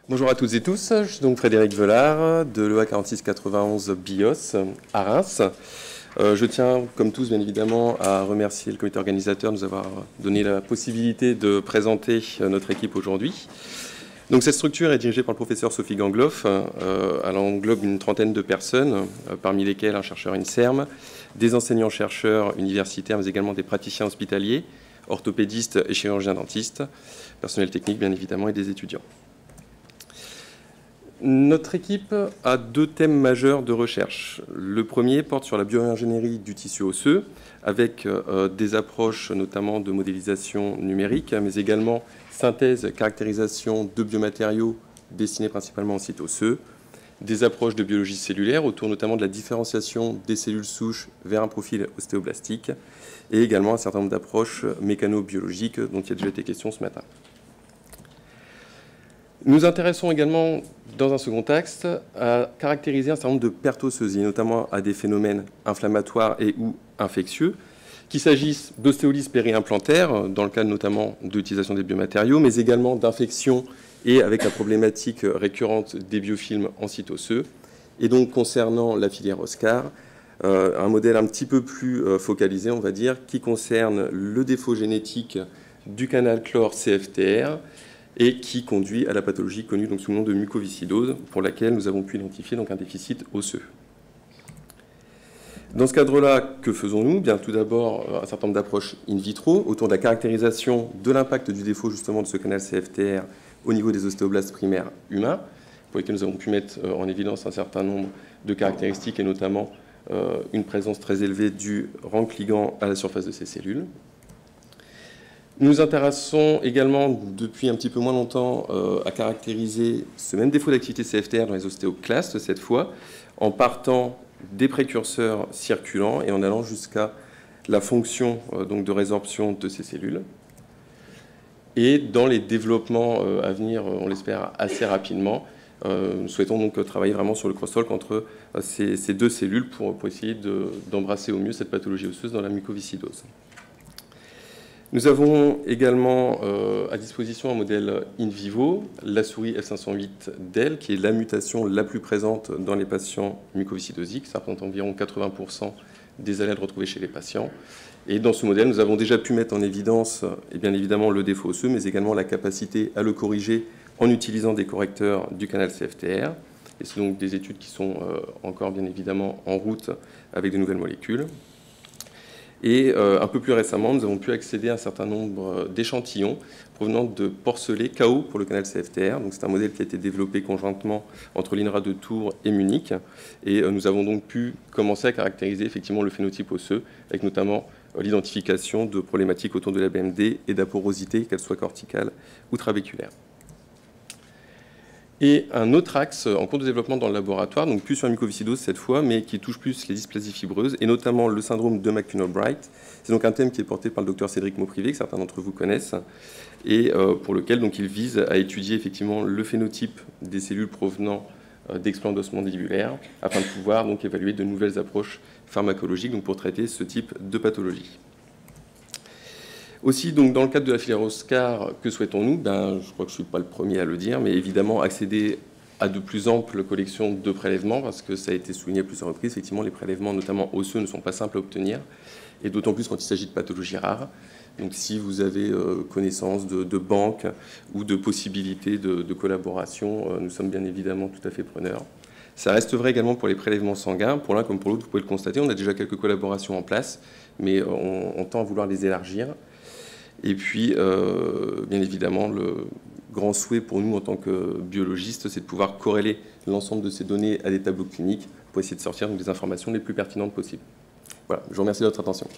Bonjour à toutes et tous, je suis donc Frédéric Velard de l'EA 4691 BIOS à Reims. Je tiens, comme tous bien évidemment, à remercier le comité organisateur de nous avoir donné la possibilité de présenter notre équipe aujourd'hui. Donc cette structure est dirigée par le professeur Sophie Gangloff. Elle englobe une trentaine de personnes, parmi lesquelles un chercheur INSERM, des enseignants-chercheurs universitaires, mais également des praticiens hospitaliers, orthopédistes et chirurgiens-dentistes, personnel technique bien évidemment et des étudiants. Notre équipe a deux thèmes majeurs de recherche. Le premier porte sur la bioingénierie du tissu osseux, avec des approches notamment de modélisation numérique, mais également synthèse, caractérisation de biomatériaux destinés principalement aux sites osseux, des approches de biologie cellulaire autour notamment de la différenciation des cellules souches vers un profil ostéoblastique, et également un certain nombre d'approches mécano-biologiques dont il y a déjà été question ce matin. Nous intéressons également, dans un second axe, à caractériser un certain nombre de pertes osseuses, notamment à des phénomènes inflammatoires et ou infectieux, qu'il s'agisse d'ostéolyse périimplantaire, dans le cadre notamment de l'utilisation des biomatériaux, mais également d'infections et avec la problématique récurrente des biofilms en site osseux. Et donc, concernant la filière Oscar, un modèle un petit peu plus focalisé, on va dire, qui concerne le défaut génétique du canal chlore-CFTR, et qui conduit à la pathologie connue donc sous le nom de mucoviscidose, pour laquelle nous avons pu identifier donc un déficit osseux. Dans ce cadre-là, que faisons-nous? Bien, tout d'abord, un certain nombre d'approches in vitro autour de la caractérisation de l'impact du défaut justement de ce canal CFTR au niveau des ostéoblastes primaires humains, pour lesquels nous avons pu mettre en évidence un certain nombre de caractéristiques, et notamment une présence très élevée du rank ligand à la surface de ces cellules. Nous nous intéressons également, depuis un petit peu moins longtemps, à caractériser ce même défaut d'activité CFTR dans les ostéoclastes, cette fois, en partant des précurseurs circulants et en allant jusqu'à la fonction donc de résorption de ces cellules. Et dans les développements à venir, on l'espère assez rapidement, nous souhaitons donc travailler vraiment sur le crosstalk entre ces deux cellules pour essayer d'embrasser au mieux cette pathologie osseuse dans la mucoviscidose. Nous avons également à disposition un modèle in vivo, la souris F508del, qui est la mutation la plus présente dans les patients mucoviscidosiques. Ça représente environ 80% des allèles retrouvés chez les patients. Et dans ce modèle, nous avons déjà pu mettre en évidence, et bien évidemment, le défaut osseux, mais également la capacité à le corriger en utilisant des correcteurs du canal CFTR. Et c'est donc des études qui sont encore bien évidemment en route avec de nouvelles molécules. Et un peu plus récemment, nous avons pu accéder à un certain nombre d'échantillons provenant de porcelets KO pour le canal CFTR. Donc c'est un modèle qui a été développé conjointement entre l'INRA de Tours et Munich. Et nous avons donc pu commencer à caractériser effectivement le phénotype osseux, avec notamment l'identification de problématiques autour de la BMD et d'aporosité, qu'elle soit corticale ou trabéculaire. Et un autre axe en cours de développement dans le laboratoire, donc plus sur la mucoviscidose cette fois, mais qui touche plus les dysplasies fibreuses, et notamment le syndrome de McCune-Albright. C'est donc un thème qui est porté par le docteur Cédric Mauprivé, que certains d'entre vous connaissent, et pour lequel donc, il vise à étudier effectivement le phénotype des cellules provenant d'explants d'ossement mandibulaire, afin de pouvoir donc évaluer de nouvelles approches pharmacologiques donc, pour traiter ce type de pathologie. Aussi, donc, dans le cadre de la filière Oscar, que souhaitons-nous? Je crois que je ne suis pas le premier à le dire, mais évidemment accéder à de plus amples collections de prélèvements, parce que ça a été souligné à plusieurs reprises, effectivement, les prélèvements, notamment osseux, ne sont pas simples à obtenir, et d'autant plus quand il s'agit de pathologies rares. Donc si vous avez connaissance de banques ou de possibilités de collaboration, nous sommes bien évidemment tout à fait preneurs. Ça reste vrai également pour les prélèvements sanguins. Pour l'un comme pour l'autre, vous pouvez le constater, on a déjà quelques collaborations en place, mais on tend à vouloir les élargir. Et puis, bien évidemment, le grand souhait pour nous en tant que biologistes, c'est de pouvoir corréler l'ensemble de ces données à des tableaux cliniques pour essayer de sortir donc, des informations les plus pertinentes possibles. Voilà, je vous remercie de votre attention.